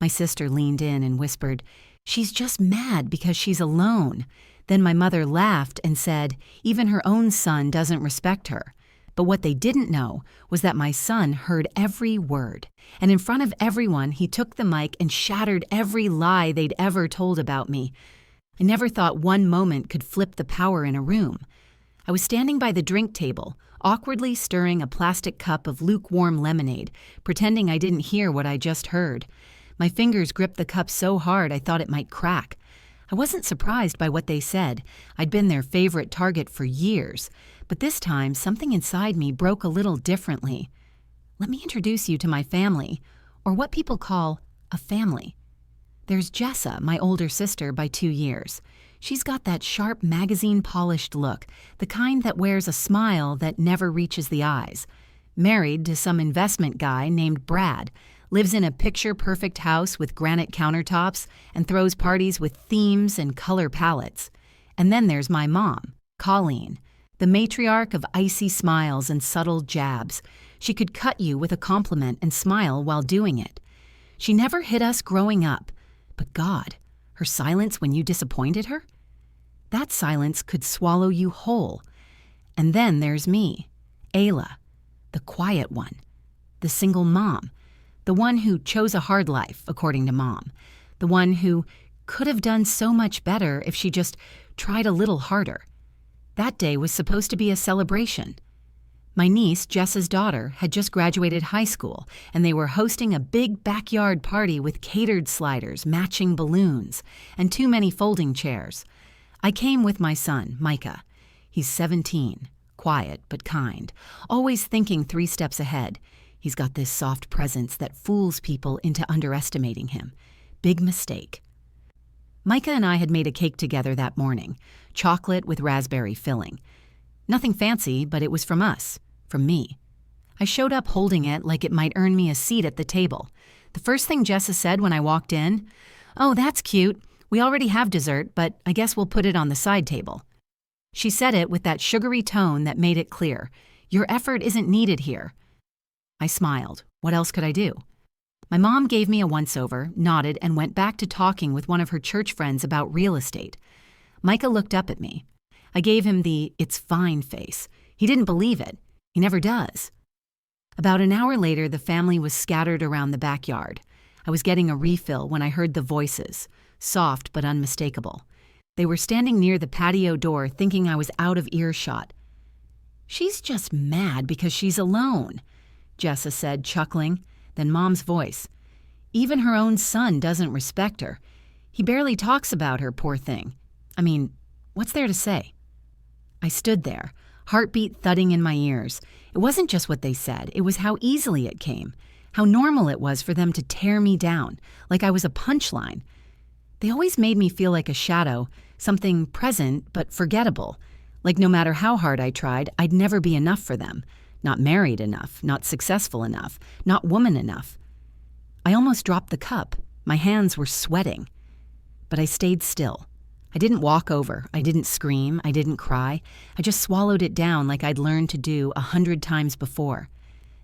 My sister leaned in and whispered, "She's just mad because she's alone." Then my mother laughed and said, "Even her own son doesn't respect her." But what they didn't know was that my son heard every word. And in front of everyone, he took the mic and shattered every lie they'd ever told about me. I never thought one moment could flip the power in a room. I was standing by the drink table, awkwardly stirring a plastic cup of lukewarm lemonade, pretending I didn't hear what I just heard. My fingers gripped the cup so hard I thought it might crack. I wasn't surprised by what they said. I'd been their favorite target for years. But this time, something inside me broke a little differently. Let me introduce you to my family, or what people call a family. There's Jessa, my older sister by 2 years. She's got that sharp magazine-polished look, the kind that wears a smile that never reaches the eyes. Married to some investment guy named Brad, lives in a picture-perfect house with granite countertops and throws parties with themes and color palettes. And then there's my mom, Colleen, the matriarch of icy smiles and subtle jabs. She could cut you with a compliment and smile while doing it. She never hit us growing up, but God, her silence when you disappointed her? That silence could swallow you whole. And then there's me, Ayla, the quiet one, the single mom, the one who chose a hard life, according to Mom, the one who could have done so much better if she just tried a little harder. That day was supposed to be a celebration. My niece, Jessa's daughter, had just graduated high school, and they were hosting a big backyard party with catered sliders, matching balloons, and too many folding chairs. I came with my son, Micah. He's 17, quiet but kind, always thinking 3 steps ahead. He's got this soft presence that fools people into underestimating him. Big mistake. Micah and I had made a cake together that morning, chocolate with raspberry filling. Nothing fancy, but it was from us, from me. I showed up holding it like it might earn me a seat at the table. The first thing Jessa said when I walked in, "Oh, that's cute. We already have dessert, but I guess we'll put it on the side table." She said it with that sugary tone that made it clear. Your effort isn't needed here. I smiled. What else could I do? My mom gave me a once-over, nodded, and went back to talking with one of her church friends about real estate. Micah looked up at me. I gave him the "it's fine" face. He didn't believe it. He never does. About an hour later, the family was scattered around the backyard. I was getting a refill when I heard the voices, soft but unmistakable. They were standing near the patio door thinking I was out of earshot. "She's just mad because she's alone," Jessa said, chuckling. Then Mom's voice. "Even her own son doesn't respect her. He barely talks about her, poor thing. I mean, what's there to say?" I stood there, heartbeat thudding in my ears. It wasn't just what they said, it was how easily it came, how normal it was for them to tear me down, like I was a punchline. They always made me feel like a shadow, something present but forgettable, like no matter how hard I tried, I'd never be enough for them. Not married enough, not successful enough, not woman enough. I almost dropped the cup. My hands were sweating. But I stayed still. I didn't walk over. I didn't scream. I didn't cry. I just swallowed it down like I'd learned to do 100 times before.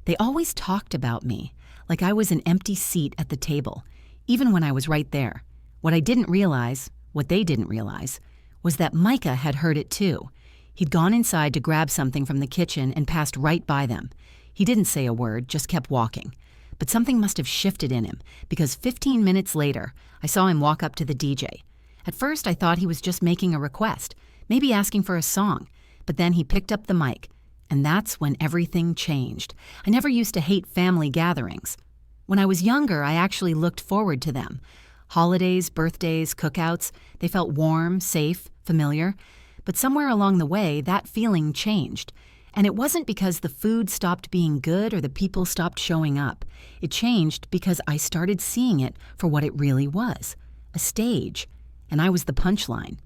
They always talked about me, like I was an empty seat at the table, even when I was right there. What I didn't realize, what they didn't realize, was that Micah had heard it too. He'd gone inside to grab something from the kitchen and passed right by them. He didn't say a word, just kept walking. But something must have shifted in him, because 15 minutes later, I saw him walk up to the DJ. At first, I thought he was just making a request, maybe asking for a song. But then he picked up the mic, and that's when everything changed. I never used to hate family gatherings. When I was younger, I actually looked forward to them. Holidays, birthdays, cookouts, they felt warm, safe, familiar. But somewhere along the way, that feeling changed. And it wasn't because the food stopped being good or the people stopped showing up. It changed because I started seeing it for what it really was, a stage. And I was the punchline.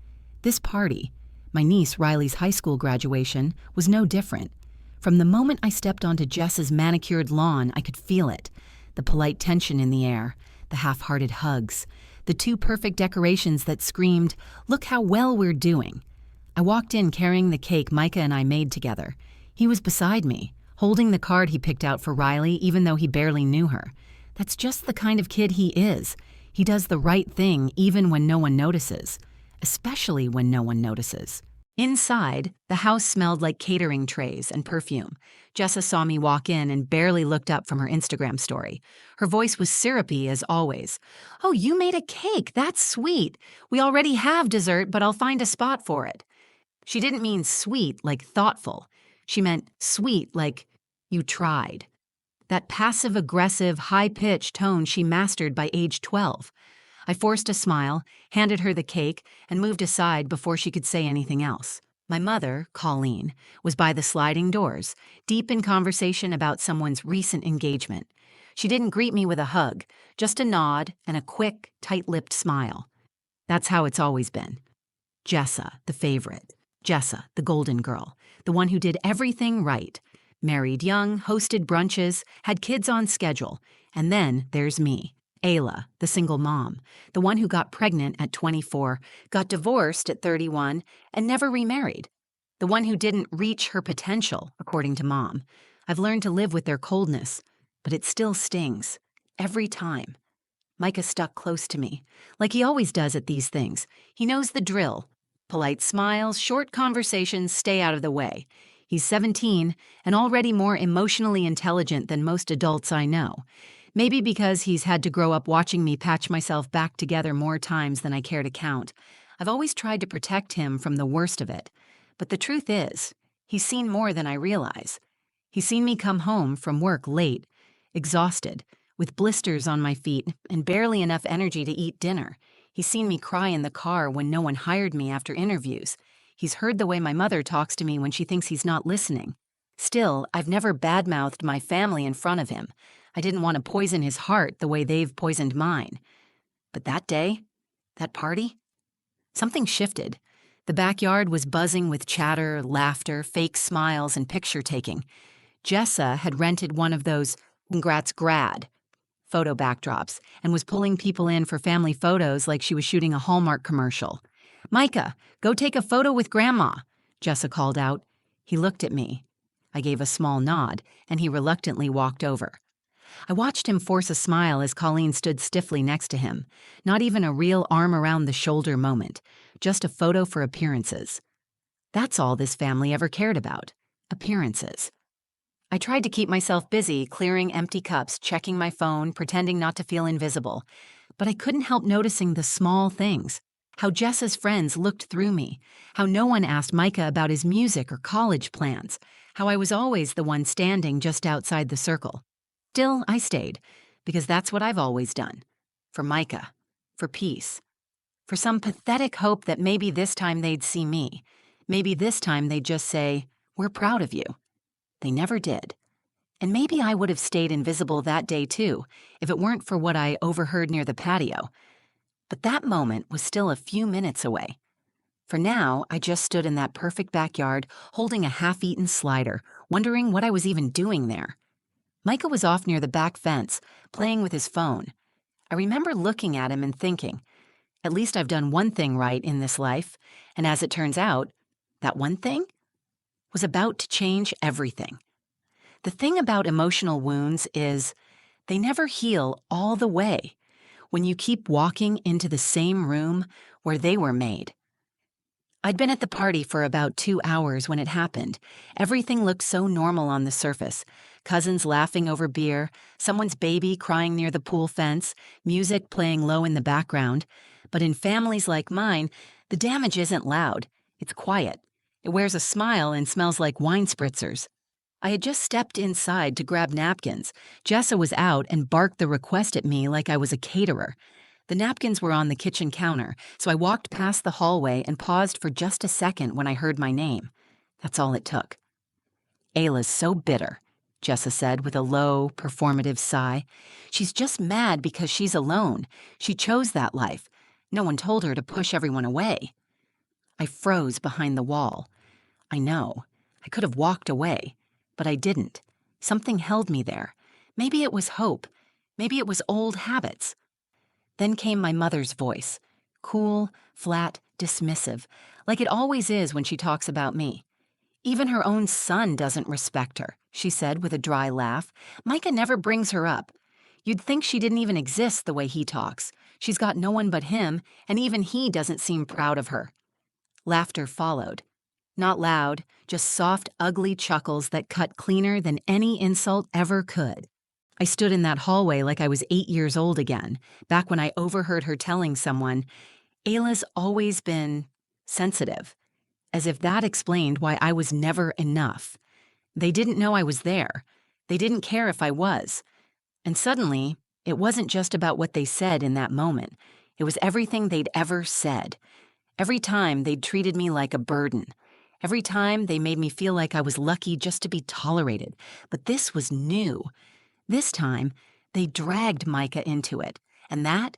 This party, my niece Riley's high school graduation, was no different. From the moment I stepped onto Jess's manicured lawn, I could feel it. The polite tension in the air, the half-hearted hugs, the 2 perfect decorations that screamed, "Look how well we're doing." I walked in carrying the cake Micah and I made together. He was beside me, holding the card he picked out for Riley even though he barely knew her. That's just the kind of kid he is. He does the right thing even when no one notices, especially when no one notices. Inside, the house smelled like catering trays and perfume. Jessa saw me walk in and barely looked up from her Instagram story. Her voice was syrupy as always. "Oh, you made a cake. That's sweet. We already have dessert, but I'll find a spot for it." She didn't mean sweet like thoughtful. She meant sweet like you tried. That passive-aggressive, high-pitched tone she mastered by age 12. I forced a smile, handed her the cake, and moved aside before she could say anything else. My mother, Colleen, was by the sliding doors, deep in conversation about someone's recent engagement. She didn't greet me with a hug, just a nod and a quick, tight-lipped smile. That's how it's always been. Jessa, the favorite. Jessa, the golden girl, the one who did everything right. Married young, hosted brunches, had kids on schedule. And then there's me. Ayla, the single mom, the one who got pregnant at 24, got divorced at 31, and never remarried. The one who didn't reach her potential, according to Mom. I've learned to live with their coldness, but it still stings. Every time. Micah stuck close to me, like he always does at these things. He knows the drill. Polite smiles, short conversations, stay out of the way. He's 17 and already more emotionally intelligent than most adults I know. Maybe because he's had to grow up watching me patch myself back together more times than I care to count. I've always tried to protect him from the worst of it. But the truth is, he's seen more than I realize. He's seen me come home from work late, exhausted, with blisters on my feet and barely enough energy to eat dinner. He's seen me cry in the car when no one hired me after interviews. He's heard the way my mother talks to me when she thinks he's not listening. Still, I've never badmouthed my family in front of him. I didn't want to poison his heart the way they've poisoned mine. But that day, that party, something shifted. The backyard was buzzing with chatter, laughter, fake smiles, and picture-taking. Jessa had rented one of those "congrats grad" photo backdrops and was pulling people in for family photos like she was shooting a Hallmark commercial. "Micah, go take a photo with Grandma," Jessa called out. He looked at me. I gave a small nod, and he reluctantly walked over. I watched him force a smile as Colleen stood stiffly next to him. Not even a real arm-around-the-shoulder moment, just a photo for appearances. That's all this family ever cared about, appearances. I tried to keep myself busy, clearing empty cups, checking my phone, pretending not to feel invisible. But I couldn't help noticing the small things. How Jessa's friends looked through me. How no one asked Micah about his music or college plans. How I was always the one standing just outside the circle. Still, I stayed, because that's what I've always done. For Micah. For peace. For some pathetic hope that maybe this time they'd see me. Maybe this time they'd just say, "We're proud of you." They never did. And maybe I would have stayed invisible that day too, if it weren't for what I overheard near the patio. But that moment was still a few minutes away. For now, I just stood in that perfect backyard, holding a half-eaten slider, wondering what I was even doing there. Micah was off near the back fence, playing with his phone. I remember looking at him and thinking, at least I've done one thing right in this life, and as it turns out, that one thing was about to change everything. The thing about emotional wounds is they never heal all the way when you keep walking into the same room where they were made. I'd been at the party for about 2 hours when it happened. Everything looked so normal on the surface. Cousins laughing over beer, someone's baby crying near the pool fence, music playing low in the background. But in families like mine, the damage isn't loud. It's quiet. It wears a smile and smells like wine spritzers. I had just stepped inside to grab napkins. Jessa was out and barked the request at me like I was a caterer. The napkins were on the kitchen counter, so I walked past the hallway and paused for just a second when I heard my name. That's all it took. "Ayla's so bitter," Jessa said with a low, performative sigh. "She's just mad because she's alone. She chose that life. No one told her to push everyone away." I froze behind the wall. I know. I could have walked away, but I didn't. Something held me there. Maybe it was hope. Maybe it was old habits. Then came my mother's voice. Cool, flat, dismissive, like it always is when she talks about me. "Even her own son doesn't respect her," she said with a dry laugh. "Micah never brings her up. You'd think she didn't even exist the way he talks. She's got no one but him, and even he doesn't seem proud of her." Laughter followed. Not loud, just soft, ugly chuckles that cut cleaner than any insult ever could. I stood in that hallway like I was 8 years old again, back when I overheard her telling someone, "Ayla's always been sensitive," as if that explained why I was never enough. They didn't know I was there. They didn't care if I was. And suddenly, it wasn't just about what they said in that moment. It was everything they'd ever said. Every time they'd treated me like a burden. Every time they made me feel like I was lucky just to be tolerated. But this was new. This time, they dragged Micah into it. And that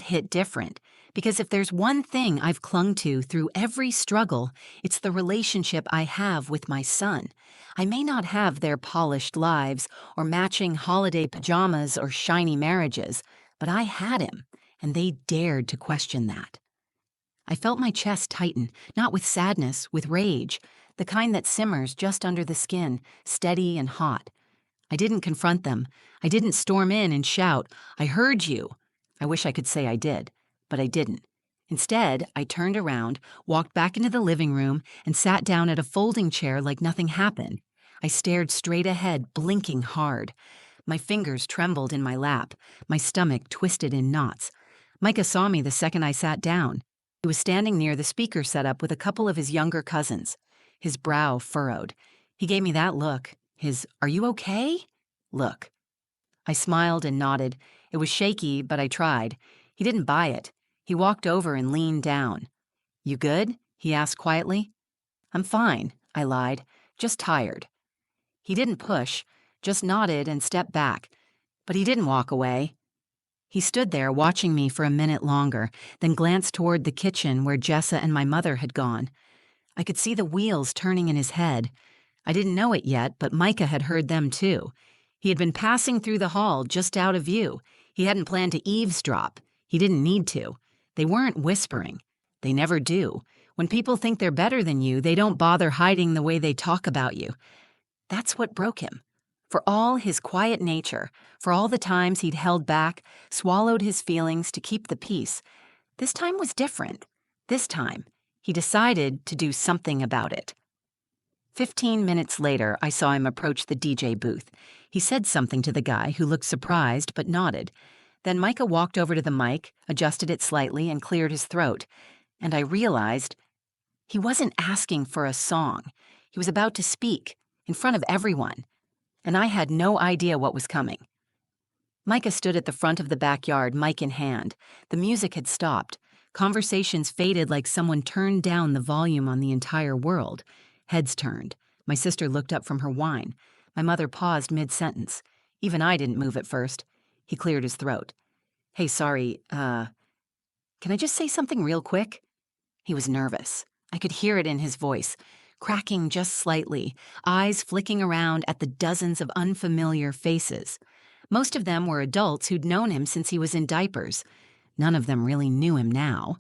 hit different. Because if there's one thing I've clung to through every struggle, it's the relationship I have with my son. I may not have their polished lives or matching holiday pajamas or shiny marriages, but I had him, and they dared to question that. I felt my chest tighten, not with sadness, with rage, the kind that simmers just under the skin, steady and hot. I didn't confront them. I didn't storm in and shout, "I heard you." I wish I could say I did, but I didn't. Instead, I turned around, walked back into the living room, and sat down at a folding chair like nothing happened. I stared straight ahead, blinking hard. My fingers trembled in my lap, my stomach twisted in knots. Micah saw me the second I sat down. He was standing near the speaker setup with a couple of his younger cousins. His brow furrowed. He gave me that look, his "are you okay?" look. I smiled and nodded. It was shaky, but I tried. He didn't buy it. He walked over and leaned down. "You good?" he asked quietly. "I'm fine," I lied. "Just tired." He didn't push, just nodded and stepped back. But he didn't walk away. He stood there watching me for a minute longer, then glanced toward the kitchen where Jessa and my mother had gone. I could see the wheels turning in his head. I didn't know it yet, but Micah had heard them too. He had been passing through the hall just out of view. He hadn't planned to eavesdrop. He didn't need to. They weren't whispering. They never do. When people think they're better than you, they don't bother hiding the way they talk about you. That's what broke him. For all his quiet nature, for all the times he'd held back, swallowed his feelings to keep the peace, this time was different. This time, he decided to do something about it. 15 minutes later, I saw him approach the DJ booth. He said something to the guy, who looked surprised but nodded. Then Micah walked over to the mic, adjusted it slightly, and cleared his throat. And I realized he wasn't asking for a song. He was about to speak, in front of everyone. And I had no idea what was coming. Micah stood at the front of the backyard, mic in hand. The music had stopped. Conversations faded like someone turned down the volume on the entire world. Heads turned. My sister looked up from her wine. My mother paused mid-sentence. Even I didn't move at first. He cleared his throat. "Hey, sorry, can I just say something real quick?" He was nervous. I could hear it in his voice, cracking just slightly, eyes flicking around at the dozens of unfamiliar faces. Most of them were adults who'd known him since he was in diapers. None of them really knew him now.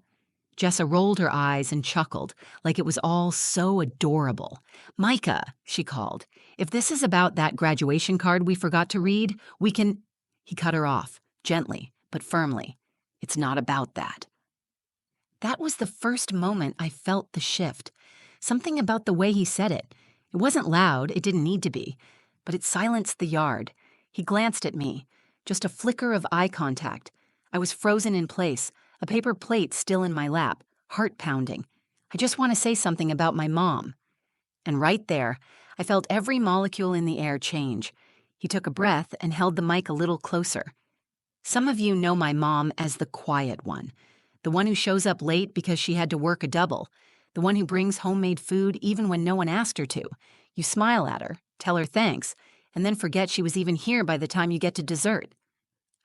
Jessa rolled her eyes and chuckled, like it was all so adorable. "Micah," she called, "if this is about that graduation card we forgot to read, we can—" He cut her off, gently but firmly. "It's not about that." That was the first moment I felt the shift. Something about the way he said it. It wasn't loud, it didn't need to be, but it silenced the yard. He glanced at me, just a flicker of eye contact. I was frozen in place, a paper plate still in my lap, heart pounding. "I just want to say something about my mom." And right there, I felt every molecule in the air change. He took a breath and held the mic a little closer. Some of you know my mom as the quiet one, the one who shows up late because she had to work a double, the one who brings homemade food even when no one asked her to. You smile at her, tell her thanks, and then forget she was even here by the time you get to dessert.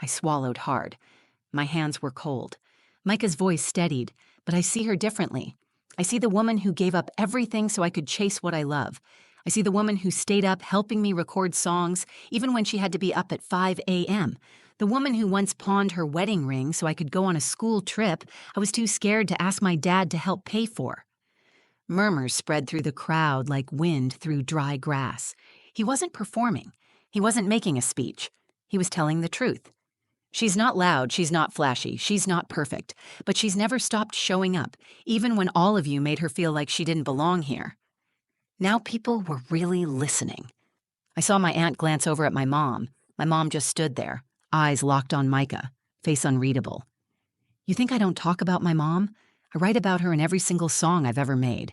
I swallowed hard. My hands were cold. Micah's voice steadied, but I see her differently. I see the woman who gave up everything so I could chase what I love. I see the woman who stayed up helping me record songs, even when she had to be up at 5 a.m., the woman who once pawned her wedding ring so I could go on a school trip I was too scared to ask my dad to help pay for. Murmurs spread through the crowd like wind through dry grass. He wasn't performing. He wasn't making a speech. He was telling the truth. She's not loud, she's not flashy, she's not perfect, but she's never stopped showing up, even when all of you made her feel like she didn't belong here. Now people were really listening. I saw my aunt glance over at my mom. My mom just stood there, eyes locked on Micah, face unreadable. You think I don't talk about my mom? I write about her in every single song I've ever made.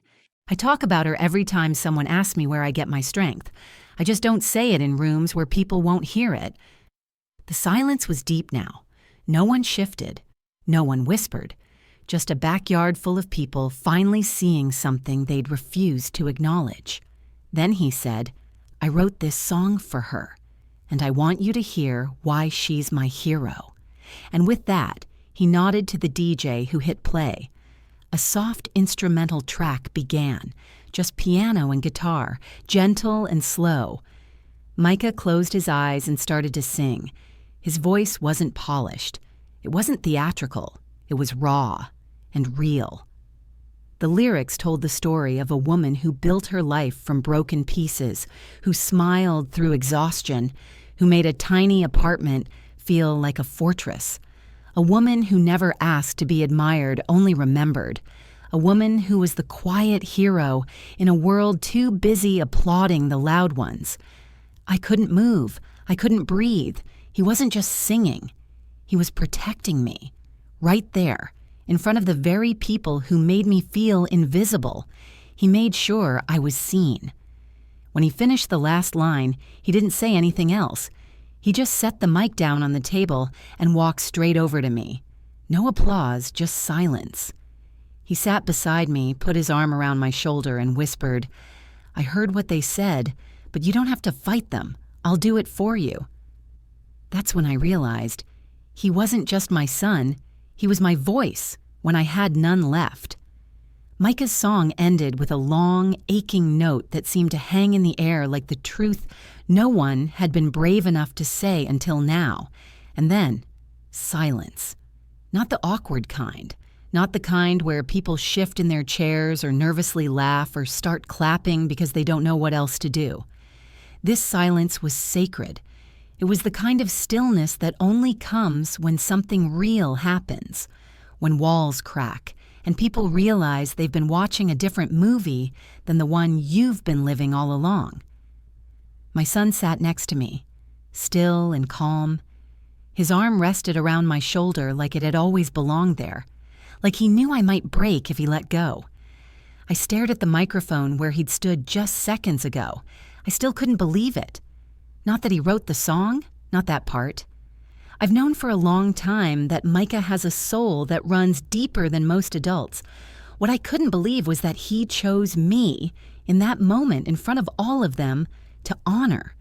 I talk about her every time someone asks me where I get my strength. I just don't say it in rooms where people won't hear it. The silence was deep now. No one shifted. No one whispered. Just a backyard full of people finally seeing something they'd refused to acknowledge. Then he said, I wrote this song for her, and I want you to hear why she's my hero. And with that, he nodded to the DJ who hit play. A soft instrumental track began, just piano and guitar, gentle and slow. Micah closed his eyes and started to sing. His voice wasn't polished. It wasn't theatrical. It was raw and real. The lyrics told the story of a woman who built her life from broken pieces, who smiled through exhaustion, who made a tiny apartment feel like a fortress. A woman who never asked to be admired, only remembered. A woman who was the quiet hero in a world too busy applauding the loud ones. I couldn't move. I couldn't breathe. He wasn't just singing. He was protecting me. Right there, in front of the very people who made me feel invisible. He made sure I was seen. When he finished the last line, he didn't say anything else. He just set the mic down on the table and walked straight over to me. No applause, just silence. He sat beside me, put his arm around my shoulder and whispered, I heard what they said, but you don't have to fight them. I'll do it for you. That's when I realized he wasn't just my son, he was my voice when I had none left. Micah's song ended with a long, aching note that seemed to hang in the air like the truth no one had been brave enough to say until now. And then, silence. Not the awkward kind. Not the kind where people shift in their chairs or nervously laugh or start clapping because they don't know what else to do. This silence was sacred. It was the kind of stillness that only comes when something real happens, when walls crack, and people realize they've been watching a different movie than the one you've been living all along. My son sat next to me, still and calm. His arm rested around my shoulder like it had always belonged there, like he knew I might break if he let go. I stared at the microphone where he'd stood just seconds ago. I still couldn't believe it. Not that he wrote the song, not that part. I've known for a long time that Micah has a soul that runs deeper than most adults. What I couldn't believe was that he chose me, in that moment in front of all of them, to honor.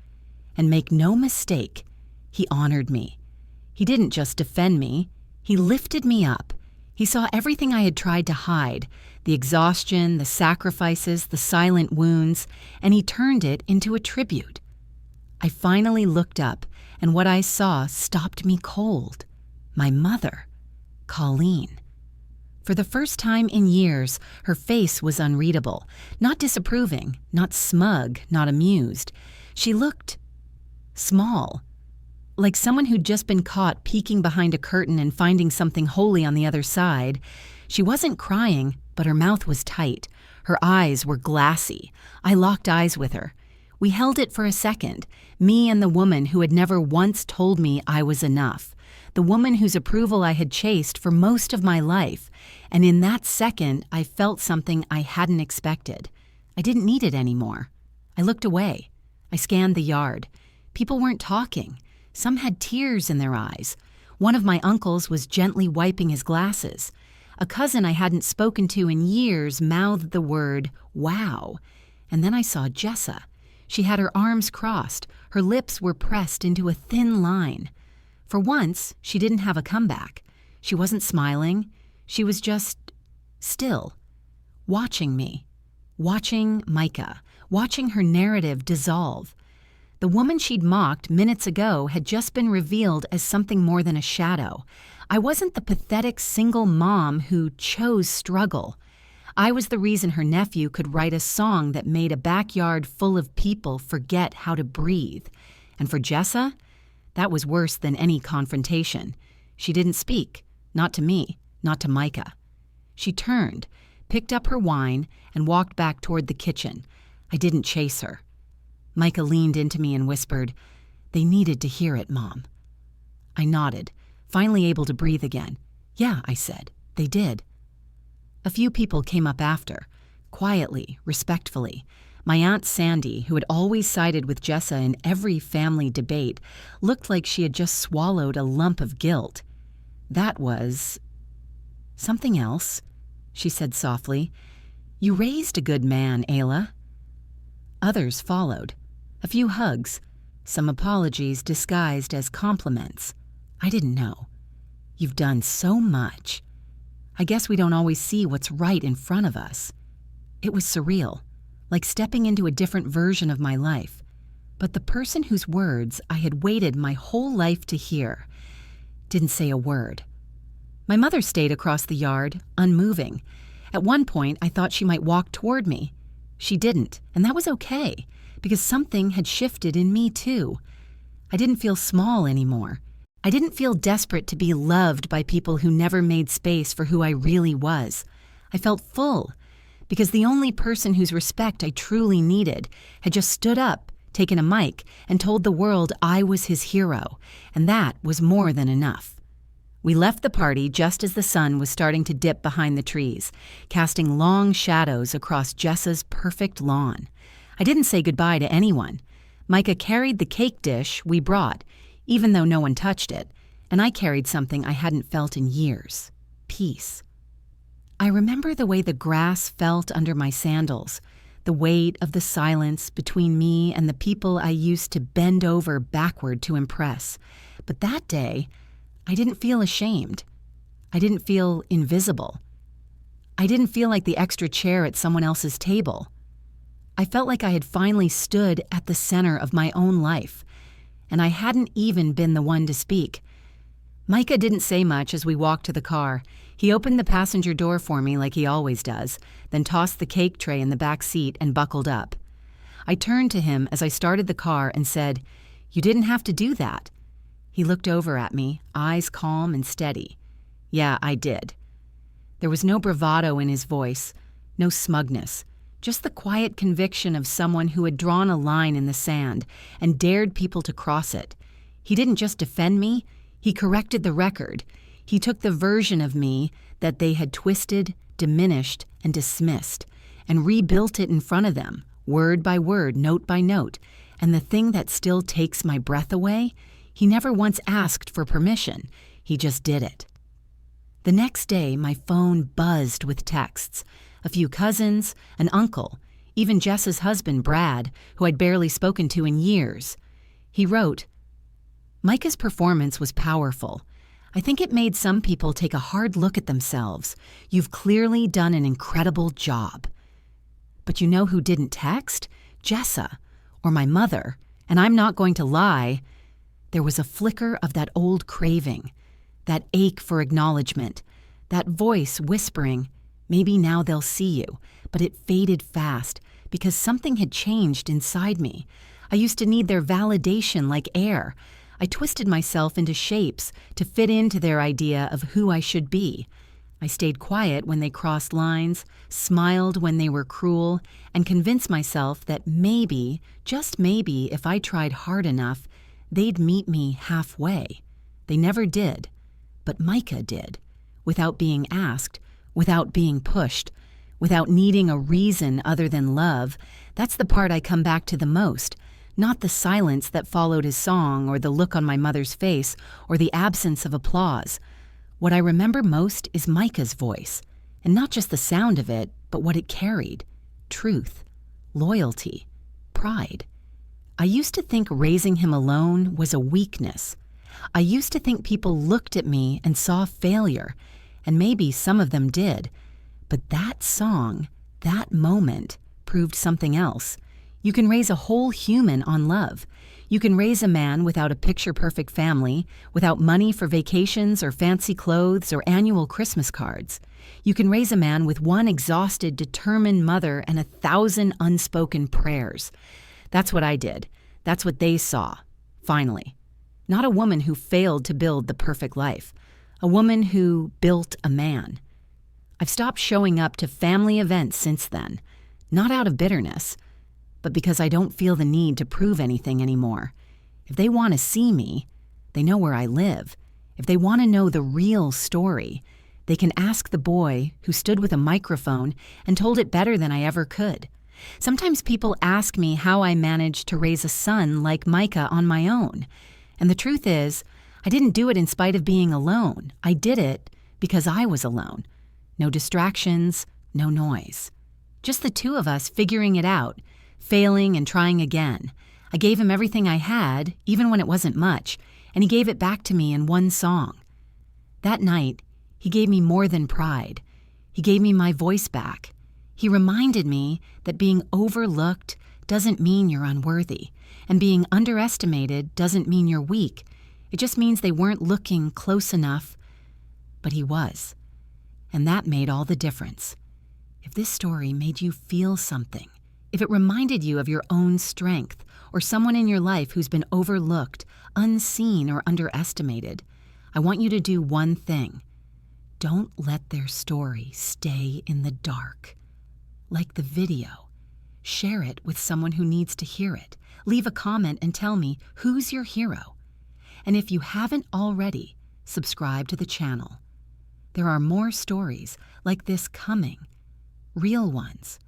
And make no mistake, he honored me. He didn't just defend me, he lifted me up. He saw everything I had tried to hide, the exhaustion, the sacrifices, the silent wounds, and he turned it into a tribute. I finally looked up, and what I saw stopped me cold. My mother, Colleen. For the first time in years, her face was unreadable, not disapproving, not smug, not amused. She looked small, like someone who'd just been caught peeking behind a curtain and finding something holy on the other side. She wasn't crying, but her mouth was tight. Her eyes were glassy. I locked eyes with her. We held it for a second, me and the woman who had never once told me I was enough, the woman whose approval I had chased for most of my life, and in that second I felt something I hadn't expected. I didn't need it anymore. I looked away. I scanned the yard. People weren't talking. Some had tears in their eyes. One of my uncles was gently wiping his glasses. A cousin I hadn't spoken to in years mouthed the word, wow. And then I saw Jessa. She had her arms crossed. Her lips were pressed into a thin line. For once, she didn't have a comeback. She wasn't smiling. She was just still, watching me, watching Micah, watching her narrative dissolve. The woman she'd mocked minutes ago had just been revealed as something more than a shadow. I wasn't the pathetic single mom who chose struggle. I was the reason her nephew could write a song that made a backyard full of people forget how to breathe. And for Jessa, That was worse than any confrontation. She didn't speak, not to me, not to Micah. She turned, picked up her wine, and walked back toward the kitchen. I didn't chase her. Micah leaned into me and whispered, "They needed to hear it, Mom." I nodded, finally able to breathe again. "Yeah," I said, "they did." A few people came up after, quietly, respectfully. My Aunt Sandy, who had always sided with Jessa in every family debate, looked like she had just swallowed a lump of guilt. That was something else, she said softly. "You raised a good man, Ayla." Others followed. A few hugs, some apologies disguised as compliments. I didn't know. "You've done so much." I guess we don't always see what's right in front of us. It was surreal, like stepping into a different version of my life. But the person whose words I had waited my whole life to hear didn't say a word. My mother stayed across the yard, unmoving. At one point, I thought she might walk toward me. She didn't, and that was okay, because something had shifted in me too. I didn't feel small anymore. I didn't feel desperate to be loved by people who never made space for who I really was. I felt full, because the only person whose respect I truly needed had just stood up, taken a mic, and told the world I was his hero, and that was more than enough. We left the party just as the sun was starting to dip behind the trees, casting long shadows across Jessa's perfect lawn. I didn't say goodbye to anyone. Micah carried the cake dish we brought, even though no one touched it, and I carried something I hadn't felt in years: peace. I remember the way the grass felt under my sandals, the weight of the silence between me and the people I used to bend over backward to impress. But that day, I didn't feel ashamed. I didn't feel invisible. I didn't feel like the extra chair at someone else's table. I felt like I had finally stood at the center of my own life, and I hadn't even been the one to speak. Micah didn't say much as we walked to the car. He opened the passenger door for me like he always does, then tossed the cake tray in the back seat and buckled up. I turned to him as I started the car and said, "You didn't have to do that." He looked over at me, eyes calm and steady. "Yeah, I did." There was no bravado in his voice, no smugness, just the quiet conviction of someone who had drawn a line in the sand and dared people to cross it. He didn't just defend me, he corrected the record. He took the version of me that they had twisted, diminished, and dismissed, and rebuilt it in front of them, word by word, note by note. And the thing that still takes my breath away, he never once asked for permission. He just did it. The next day, my phone buzzed with texts. A few cousins, an uncle, even Jess's husband, Brad, who I'd barely spoken to in years. He wrote, "Micah's performance was powerful. I think it made some people take a hard look at themselves. You've clearly done an incredible job." But you know who didn't text? Jessa, or my mother. And I'm not going to lie. There was a flicker of that old craving, that ache for acknowledgement, that voice whispering, "Maybe now they'll see you," but it faded fast because something had changed inside me. I used to need their validation like air. I twisted myself into shapes to fit into their idea of who I should be. I stayed quiet when they crossed lines, smiled when they were cruel, and convinced myself that maybe, just maybe, if I tried hard enough, they'd meet me halfway. They never did, but Micah did, without being asked, without being pushed, without needing a reason other than love. That's the part I come back to the most, not the silence that followed his song or the look on my mother's face or the absence of applause. What I remember most is Micah's voice, and not just the sound of it, but what it carried: truth, loyalty, pride. I used to think raising him alone was a weakness. I used to think people looked at me and saw failure, and maybe some of them did. But that song, that moment, proved something else. You can raise a whole human on love. You can raise a man without a picture-perfect family, without money for vacations or fancy clothes or annual Christmas cards. You can raise a man with one exhausted, determined mother and 1,000 unspoken prayers. That's what I did. That's what they saw. Finally. Not a woman who failed to build the perfect life. A woman who built a man. I've stopped showing up to family events since then, not out of bitterness, but because I don't feel the need to prove anything anymore. If they want to see me, they know where I live. If they want to know the real story, they can ask the boy who stood with a microphone and told it better than I ever could. Sometimes people ask me how I managed to raise a son like Micah on my own. And the truth is, I didn't do it in spite of being alone. I did it because I was alone. No distractions, no noise. Just the two of us figuring it out, failing and trying again. I gave him everything I had, even when it wasn't much, and he gave it back to me in one song. That night, he gave me more than pride. He gave me my voice back. He reminded me that being overlooked doesn't mean you're unworthy, and being underestimated doesn't mean you're weak. It just means they weren't looking close enough, but he was. And that made all the difference. If this story made you feel something, if it reminded you of your own strength or someone in your life who's been overlooked, unseen, or underestimated, I want you to do one thing. Don't let their story stay in the dark. Like the video, share it with someone who needs to hear it. Leave a comment and tell me who's your hero. And if you haven't already, subscribe to the channel. There are more stories like this coming, real ones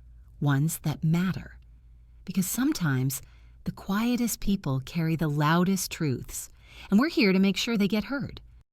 that matter. Because sometimes the quietest people carry the loudest truths, and we're here to make sure they get heard.